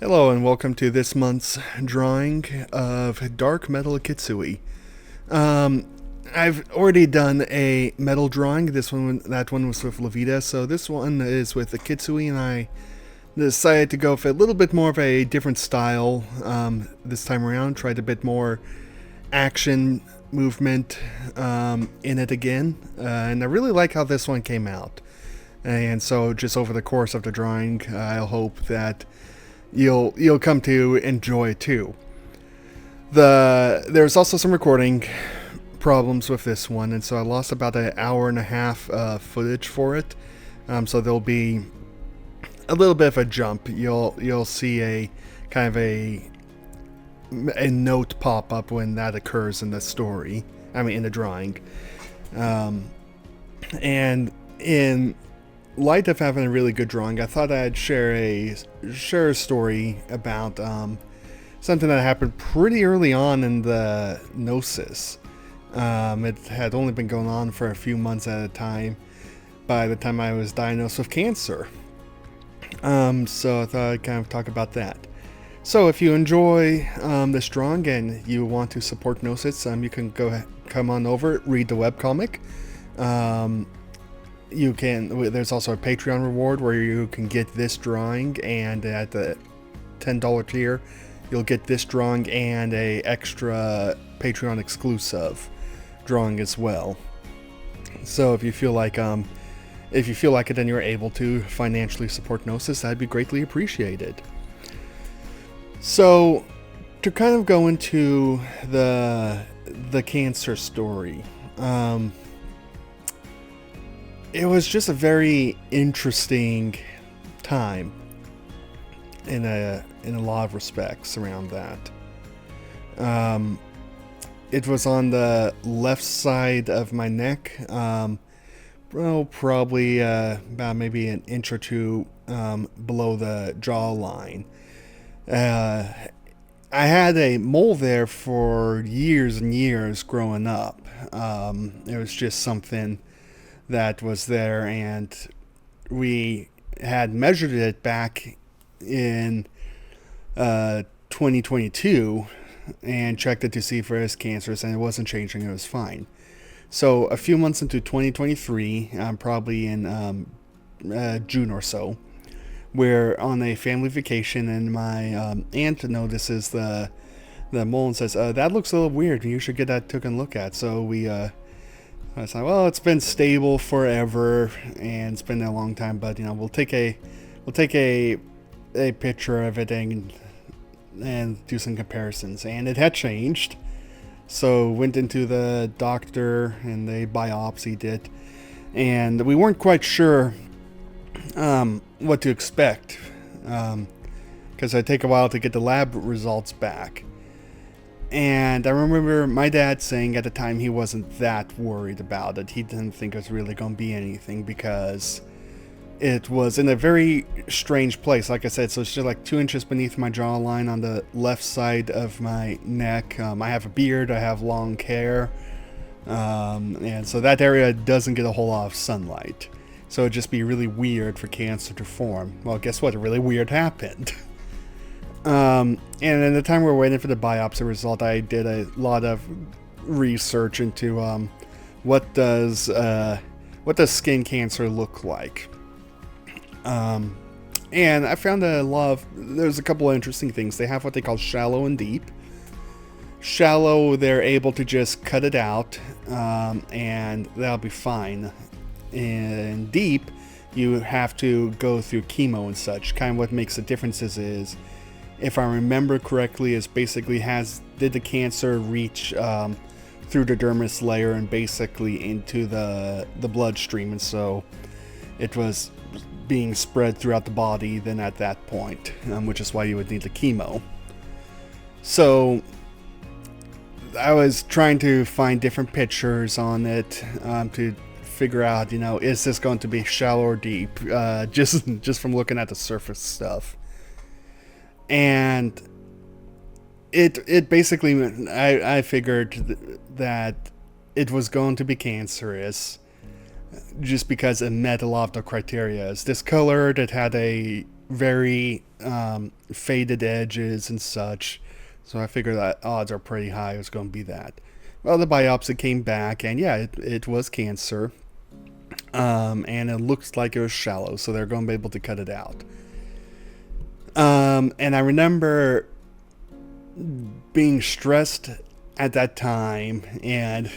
Hello and welcome to this month's drawing of Dark Metal Kitsui. Um, I've already done a metal drawing. That one was with Levita, so this one is with the Kitsui, and I decided to go for a little bit more of a different style this time around. Tried a bit more action movement in it again, and I really like how this one came out. And so, just over the course of the drawing, I'll hope that you'll come to enjoy too. There's also some recording problems with this one, and so I lost about an hour and a half footage for it. So there'll be a little bit of a jump. You'll see a kind of a note pop up when that occurs in the story. I mean, in the drawing. And in light of having a really good drawing, I thought I'd share a story about something that happened pretty early on in the Gnosis. It had only been going on for a few months at a time by the time I was diagnosed with cancer. So I thought I'd kind of talk about that. So if you enjoy this drawing and you want to support Gnosis, you can come on over, read the webcomic. There's also a Patreon reward where you can get this drawing, and at the $10 tier you'll get this drawing and a extra Patreon exclusive drawing as well. So if you feel like it and you're able to financially support Gnosis, that'd be greatly appreciated. So to kind of go into the cancer story, it was just a very interesting time in a lot of respects around that. It was on the left side of my neck, probably about maybe an inch or two below the jawline. I had a mole there for years and years growing up. It was just something that was there, and we had measured it back in 2022 and checked it to see if it was cancerous, and it wasn't changing. It was fine. So a few months into 2023, probably in June or so, we're on a family vacation, and my aunt notices the mole and says, that looks a little weird, you should get that taken a look at. So I was like, well, it's been stable forever, and it's been a long time, but we'll take a picture of it and do some comparisons. And it had changed, so went into the doctor and they biopsied it, and we weren't quite sure what to expect, because it'd take a while to get the lab results back. And I remember my dad saying at the time he wasn't that worried about it. He didn't think it was really going to be anything because it was in a very strange place. Like I said, so it's just like 2 inches beneath my jawline on the left side of my neck. I have a beard, I have long hair, and so that area doesn't get a whole lot of sunlight. So it'd just be really weird for cancer to form. Well, guess what? A really weird happened. And in the time we were waiting for the biopsy result, I did a lot of research into what does skin cancer look like. And I found there's a couple of interesting things. They have what they call shallow and deep. Shallow, they're able to just cut it out, and that'll be fine. And deep, you have to go through chemo and such. Kind of what makes the differences is, if I remember correctly, is basically did the cancer reach through the dermis layer and basically into the bloodstream, and so it was being spread throughout the body then at that point, which is why you would need the chemo. So I was trying to find different pictures on it to figure out, is this going to be shallow or deep, just from looking at the surface stuff. And it basically, I figured that it was going to be cancerous just because it met a lot of the criteria. It's discolored, it had a very faded edges and such. So I figured that odds are pretty high it was going to be that. Well, the biopsy came back, and yeah, it was cancer. And it looks like it was shallow, so they're going to be able to cut it out. And I remember being stressed at that time and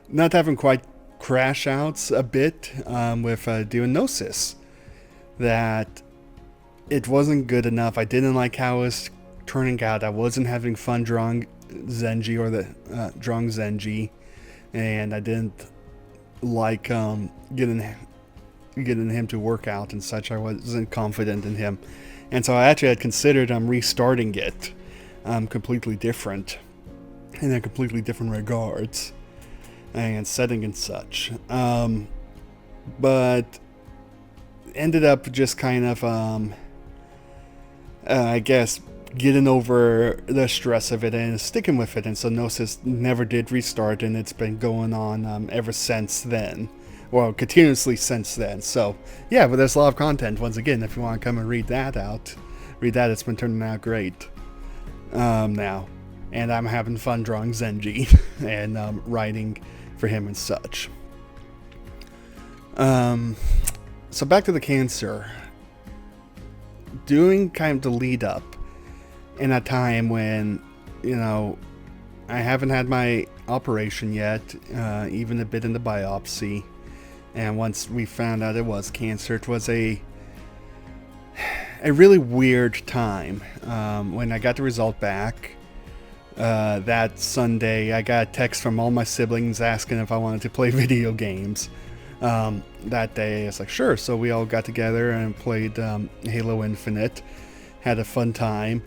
not having quite crash outs a bit with doing Gnosis. That it wasn't good enough. I didn't like how it was turning out. I wasn't having fun drawing Zenji or the drawing Zenji, and I didn't like getting him to work out and such. I wasn't confident in him, and so I actually had considered restarting it completely different, in a completely different regards and setting and such. But ended up just kind of I guess getting over the stress of it and sticking with it, and so Gnosis never did restart, and it's been going on ever since then. Well, continuously since then. So yeah, but there's a lot of content once again if you want to come and read that. It's been turning out great now, and I'm having fun drawing Zenji and writing for him and such. So back to the cancer. Doing kind of the lead up in a time when, I haven't had my operation yet, even a bit in the biopsy. And once we found out it was cancer, it was a really weird time. When I got the result back that Sunday, I got a text from all my siblings asking if I wanted to play video games. That day, it's like, sure. So we all got together and played Halo Infinite, had a fun time.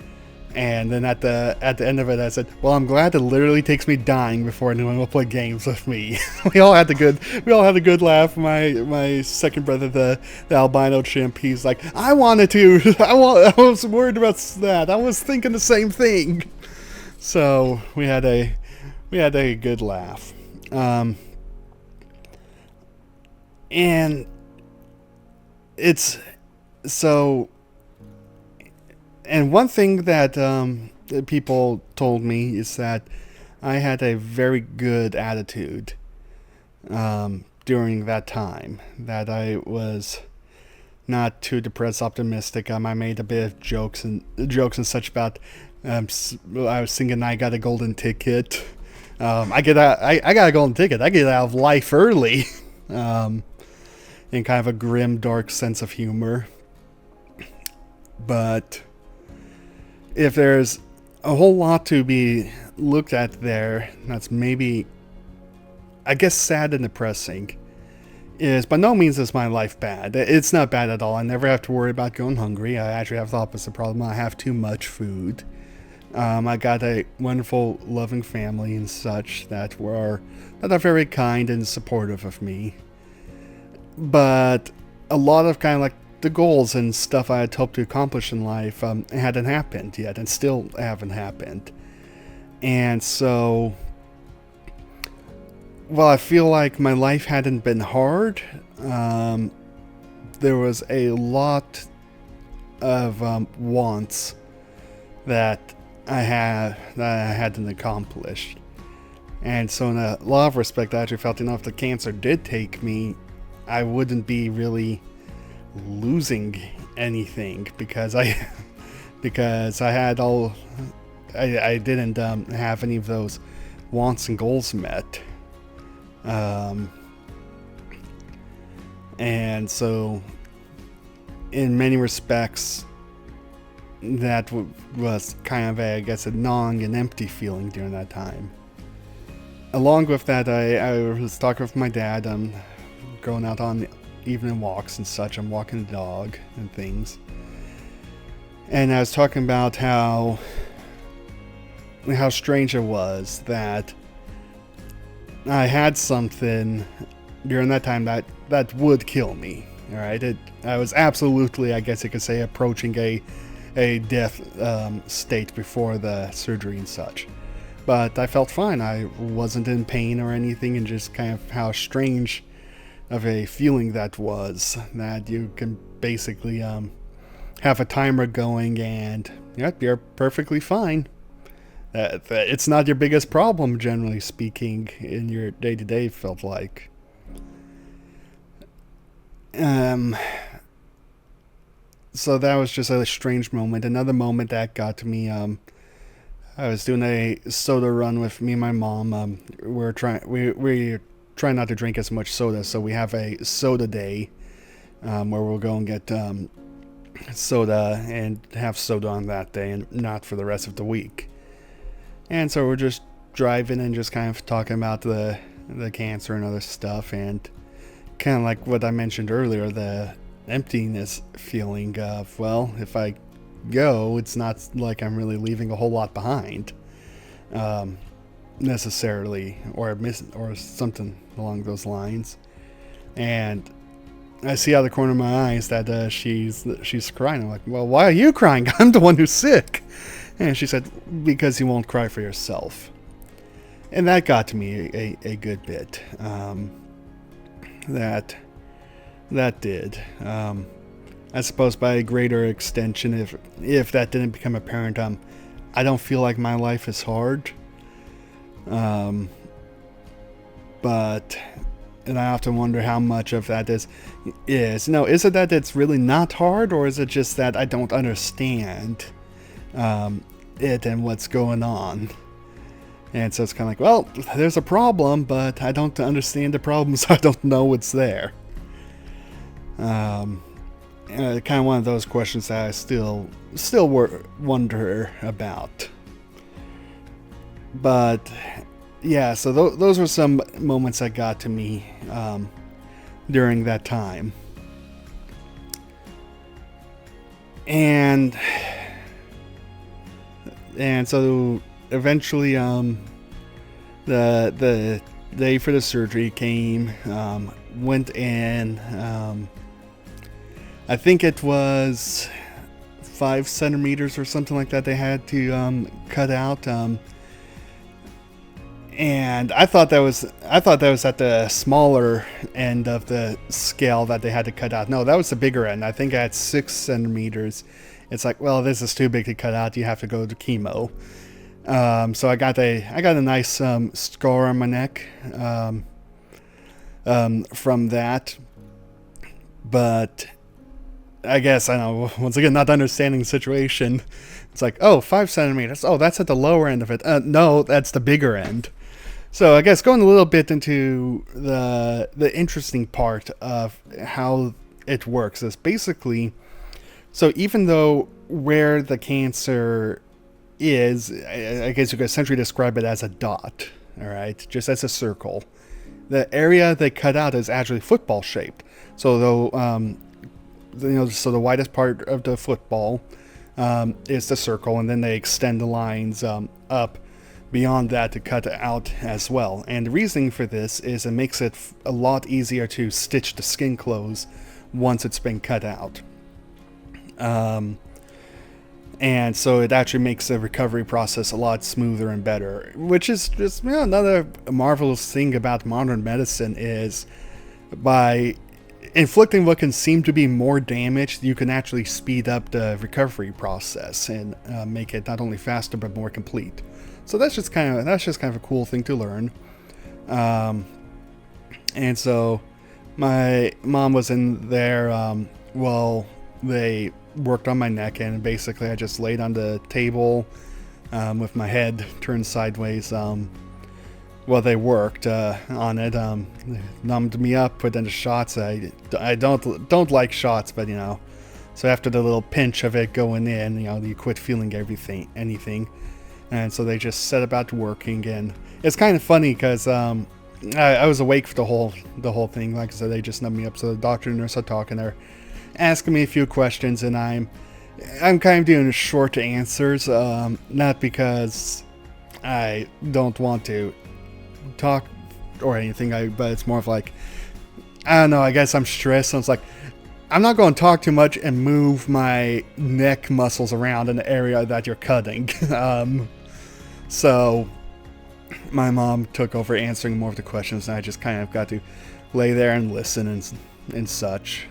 And then at the end of it, I said, "Well, I'm glad it literally takes me dying before anyone will play games with me." we all had a good laugh. My second brother, the albino chimp, he's like, "I wanted to. I was worried about that. I was thinking the same thing." So we had a good laugh. And it's so. And one thing that people told me is that I had a very good attitude during that time. That I was not too depressed, optimistic. I made a bit of jokes and such about. I was thinking I got a golden ticket. I got a golden ticket. I get out of life early. In kind of a grim, dark sense of humor. But if there's a whole lot to be looked at there, that's maybe, I guess, sad and depressing, is by no means is my life bad. It's not bad at all. I never have to worry about going hungry. I actually have the opposite problem. I have too much food. I got a wonderful, loving family and such that are very kind and supportive of me. But a lot of kind of like the goals and stuff I had hoped to accomplish in life hadn't happened yet, and still haven't happened. And so, while I feel like my life hadn't been hard, there was a lot of wants that I hadn't accomplished. And so in a lot of respect, I actually felt, if the cancer did take me, I wouldn't be really losing anything because I had all I didn't have any of those wants and goals met, and so in many respects that was kind of I guess a gnawing and empty feeling during that time. Along with that, I was talking with my dad, going out on evening walks and such. I'm walking the dog and things. And I was talking about how strange it was that I had something during that time that would kill me. All right, I was absolutely, I guess you could say, approaching a death state before the surgery and such. But I felt fine. I wasn't in pain or anything, and just kind of how strange of a feeling that was, that you can basically have a timer going, and yep, you're perfectly fine. It's not your biggest problem, generally speaking, in your day-to-day, felt like. Um, so that was just a strange moment. Another moment that got to me, I was doing a soda run with me and my mom. We try not to drink as much soda, so we have a soda day, where we'll go and get soda and have soda on that day and not for the rest of the week. And so we're just driving and just kind of talking about the cancer and other stuff, and kind of like what I mentioned earlier, the emptiness feeling of, well, if I go, it's not like I'm really leaving a whole lot behind, necessarily, or something along those lines. And I see out of the corner of my eyes that she's crying. I'm like, well, why are you crying? I'm the one who's sick. And she said, because you won't cry for yourself. And that got to me a good bit. That did. I suppose by a greater extension, if that didn't become apparent, I don't feel like my life is hard. But, and I often wonder how much of that is it that it's really not hard, or is it just that I don't understand it and what's going on? And so it's kind of like, well, there's a problem, but I don't understand the problem, so I don't know what's there. Kind of one of those questions that I still wonder about. But yeah, so those were some moments that got to me during that time. And so eventually the day for the surgery came, went in, I think it was 5 centimeters or something like that they had to cut out, and I thought that was at the smaller end of the scale that they had to cut out. No, that was the bigger end. I think I had 6 centimeters. It's like, well, this is too big to cut out. You have to go to chemo. So I got a nice scar on my neck from that. But I guess, I know, once again, not understanding the situation. It's like, oh, 5 centimeters. Oh, that's at the lower end of it. No, that's the bigger end. So I guess going a little bit into the interesting part of how it works is basically, so even though where the cancer is, I guess you could essentially describe it as a dot, all right, just as a circle. The area they cut out is actually football shaped. So though, so the widest part of the football is the circle, and then they extend the lines up beyond that to cut out as well. And the reasoning for this is it makes it a lot easier to stitch the skin close once it's been cut out. And so it actually makes the recovery process a lot smoother and better, which is just another marvelous thing about modern medicine is by inflicting what can seem to be more damage, you can actually speed up the recovery process and make it not only faster but more complete. So that's just kind of a cool thing to learn. And so my mom was in there while they worked on my neck, and basically I just laid on the table with my head turned sideways while they worked on it. Numbed me up, put in the shots. I don't like shots, but so after the little pinch of it going in, you quit feeling anything. And so they just set about working, and it's kind of funny because I was awake for the whole thing. Like I said, they just numbed me up. So the doctor and nurse are talking. They're asking me a few questions, and I'm kind of doing short answers. Not because I don't want to talk or anything, but it's more of like, I don't know, I guess I'm stressed. So it's like, I'm not going to talk too much and move my neck muscles around in the area that you're cutting. So my mom took over answering more of the questions, and I just kind of got to lay there and listen and such.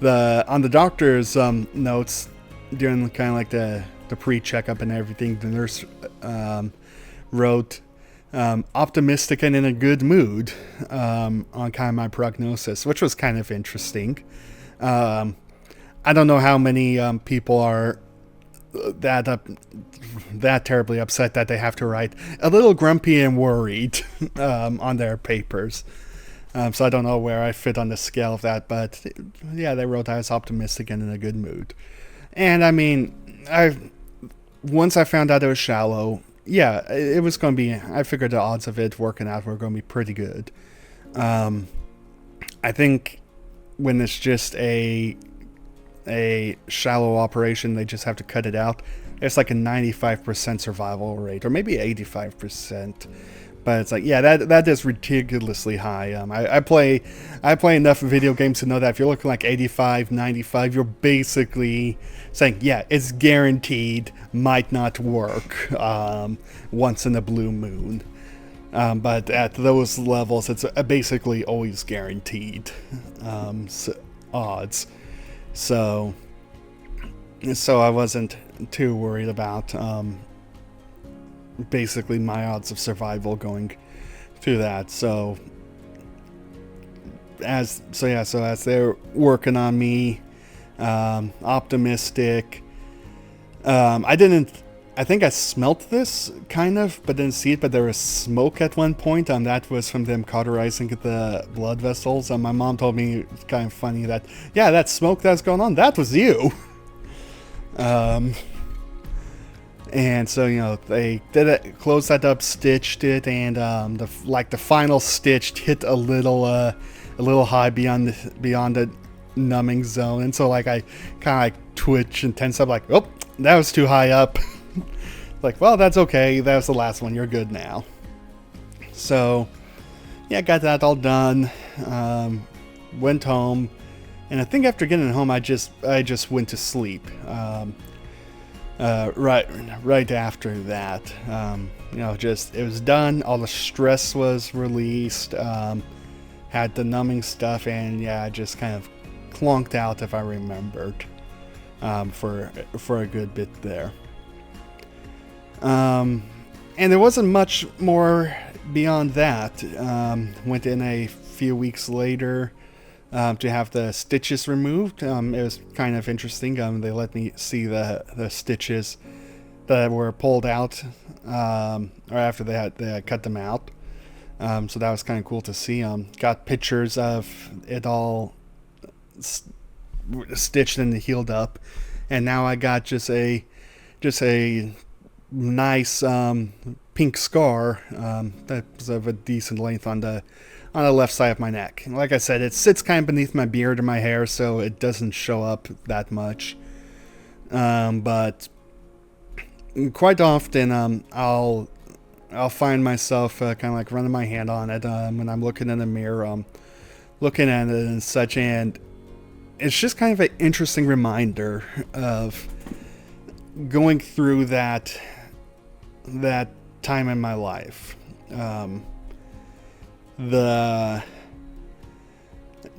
on the doctor's notes during kind of like the pre-checkup and everything, the nurse wrote optimistic and in a good mood on kind of my prognosis, which was kind of interesting. I don't know how many people are that terribly upset that they have to write a little grumpy and worried on their papers. So I don't know where I fit on the scale of that, but yeah, they wrote I was optimistic and in a good mood. And I mean, once I found out it was shallow, yeah, it was going to be, I figured the odds of it working out were going to be pretty good. I think when it's just a shallow operation, they just have to cut it out. It's like a 95% survival rate, or maybe 85%. But it's like, yeah, that is ridiculously high. I play enough video games to know that if you're looking like 85, 95, you're basically saying, yeah, it's guaranteed, might not work once in a blue moon. But at those levels, it's basically always guaranteed odds. So I wasn't too worried about basically my odds of survival going through that. So as they're working on me, optimistic. I think I smelt this kind of, but didn't see it. But there was smoke at one point. That was from them cauterizing the blood vessels. My mom told me it's kind of funny that, yeah, that smoke that's going on, that was you. And so, you know, they did it, closed that up, stitched it, and the final stitch hit a little high beyond the numbing zone, and so like I kind of like twitch and tense up, like, oh, that was too high up. Like, well, that's okay. That was the last one. You're good now. So, yeah, got that all done. Went home, and I think after getting home, I just went to sleep. Right after that, you know, just it was done. All the stress was released. Had the numbing stuff, and yeah, I just kind of clunked out, if I remembered, for a good bit there. And there wasn't much more beyond that. Went in a few weeks later to have the stitches removed. It was kind of interesting. They let me see the stitches that were pulled out, or after they had cut them out. So that was kind of cool to see. Got pictures of it all stitched and healed up, and now I got just a nice pink scar that's of a decent length on the left side of my neck. And like I said, it sits kind of beneath my beard and my hair, so it doesn't show up that much. But quite often, I'll find myself kind of like running my hand on it when I'm looking in the mirror, looking at it and such, and it's just kind of an interesting reminder of going through that time in my life.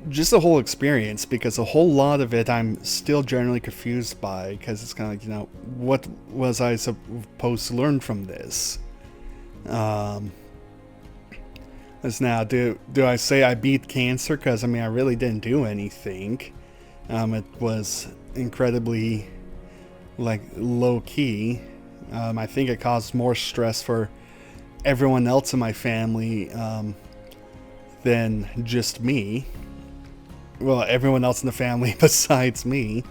Just the whole experience, because a whole lot of it I'm still generally confused by, because it's kind of like, you know, what was I supposed to learn from this? As now, do I say I beat cancer? Because I mean, I really didn't do anything. It was incredibly like low key. I think it caused more stress for everyone else in my family than just me. Well, everyone else in the family besides me.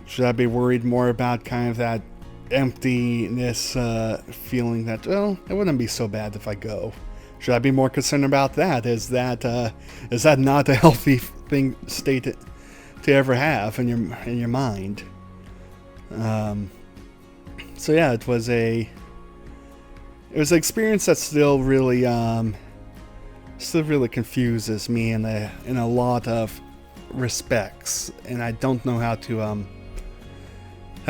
Should I be worried more about kind of that emptiness feeling that, well, it wouldn't be so bad if I go? Should I be more concerned about that? Is that not a healthy state to ever have in your mind? So yeah, it was an experience that still really confuses me in a lot of respects, and I don't know how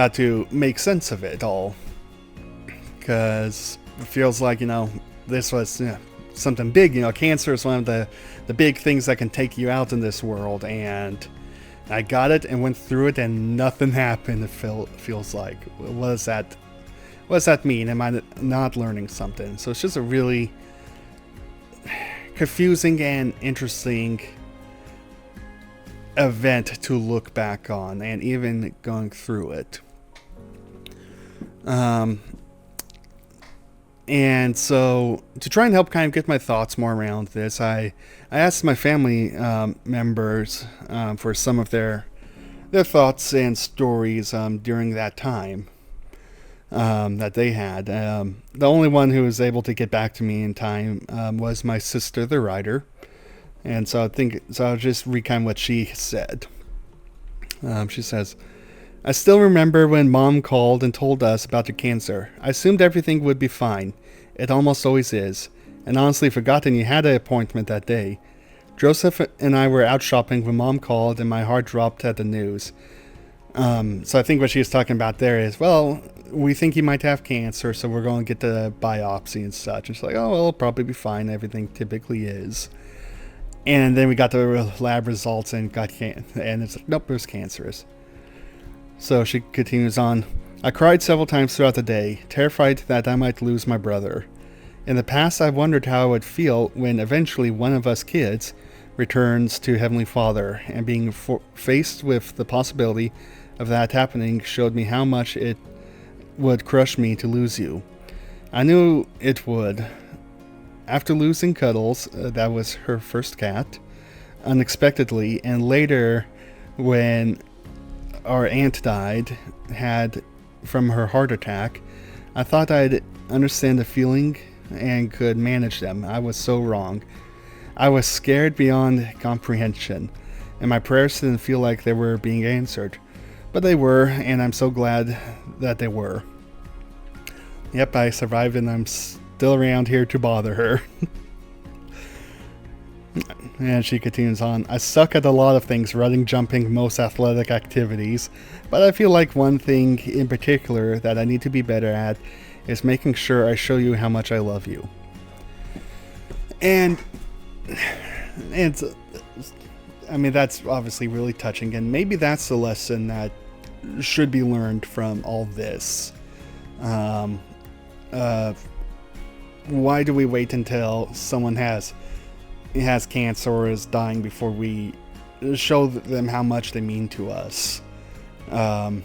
to make sense of it all, because it feels like, you know, this was something big. Cancer is one of the big things that can take you out in this world, and I got it and went through it, and nothing happened. It feels like, what does that mean? Am I not learning something? So it's just a really confusing and interesting event to look back on, and even going through it. And so, to try and help kind of get my thoughts more around this, I asked my family members for some of their thoughts and stories during that time that they had. The only one who was able to get back to me in time was my sister, the writer. And so I'll just recount what she said. She says, "I still remember when Mom called and told us about the cancer. I assumed everything would be fine. It almost always is. And honestly forgotten you had an appointment that day. Joseph and I were out shopping when Mom called, and my heart dropped at the news." So I think what she was talking about there is, well, we think you might have cancer, so we're going to get the biopsy and such. And she's like, oh, well, it'll probably be fine. Everything typically is. And then we got the lab results and and it's like, nope, it was cancerous. So she continues on. "I cried several times throughout the day, terrified that I might lose my brother. In the past, I wondered how I would feel when eventually one of us kids returns to Heavenly Father, and being faced with the possibility of that happening showed me how much it would crush me to lose you. I knew it would. After losing Cuddles, that was her first cat, unexpectedly, and later when our aunt died, from her heart attack, I thought I'd understand the feeling and could manage them. I was so wrong. I was scared beyond comprehension, and my prayers didn't feel like they were being answered. But they were, and I'm so glad that they were. Yep, I survived, and I'm still around here to bother her." And she continues on. "I suck at a lot of things, running, jumping, most athletic activities, but I feel like one thing in particular that I need to be better at is making sure I show you how much I love you." And that's obviously really touching, and maybe that's the lesson that should be learned from all this. Why do we wait until someone has cancer or is dying before we show them how much they mean to us? Why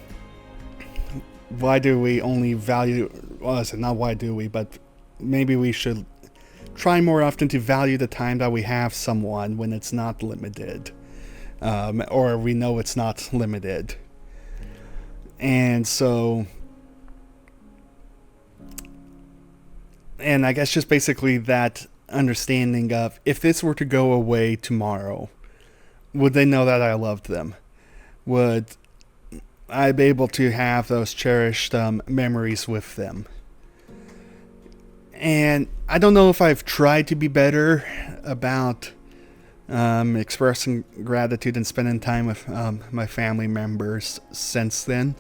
do we only value, not why do we, but maybe we should try more often to value the time that we have someone when it's not limited, or we know it's not limited. And so, and I guess just basically that understanding of, if this were to go away tomorrow, would they know that I loved them? Would I be able to have those cherished memories with them? And I don't know if I've tried to be better about expressing gratitude and spending time with my family members since then.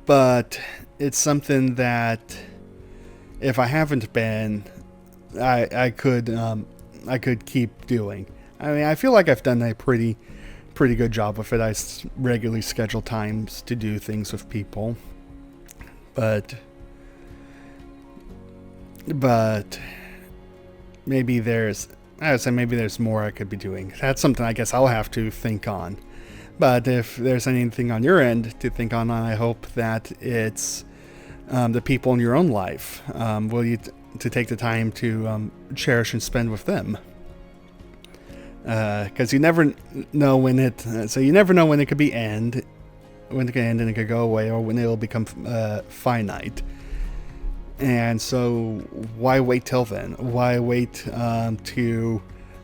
But it's something that, if I haven't been, I could keep doing. I mean, I feel like I've done a pretty good job with it. I regularly schedule times to do things with people, but maybe there's more I could be doing. That's something I guess I'll have to think on. But if there's anything on your end to think on, I hope that it's the people in your own life. Will you to take the time to cherish and spend with them? Because you never know when it. So you never know when it could end, and it could go away, or when it'll become finite. And so, why wait till then? Why wait to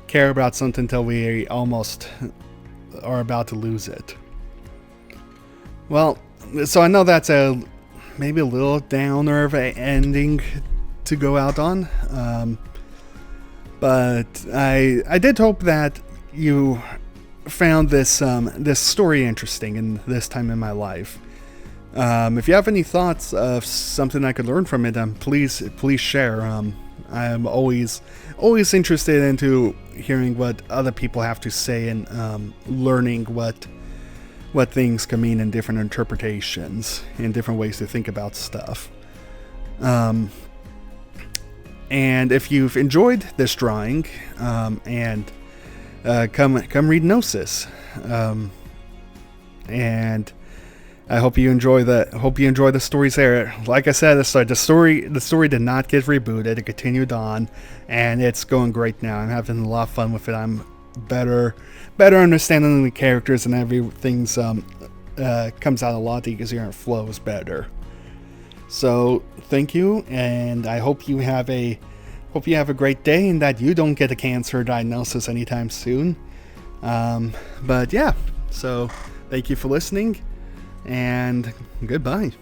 care about something till we almost are about to lose it? Well, so I know that's maybe a little downer of an ending to go out on, but I did hope that you found this story interesting in this time in my life. If you have any thoughts of something I could learn from it, please share. I'm always interested into hearing what other people have to say and learning what things can mean in different interpretations and different ways to think about stuff. And if you've enjoyed this drawing, and come read Gnosis, and I hope you enjoy the stories there. Like I said, the story did not get rebooted; it continued on, and it's going great now. I'm having a lot of fun with it. I'm better understanding the characters, and everything's comes out a lot easier and flows better. So thank you, and I hope you have a great day, and that you don't get a cancer diagnosis anytime soon. But yeah, so thank you for listening, and goodbye.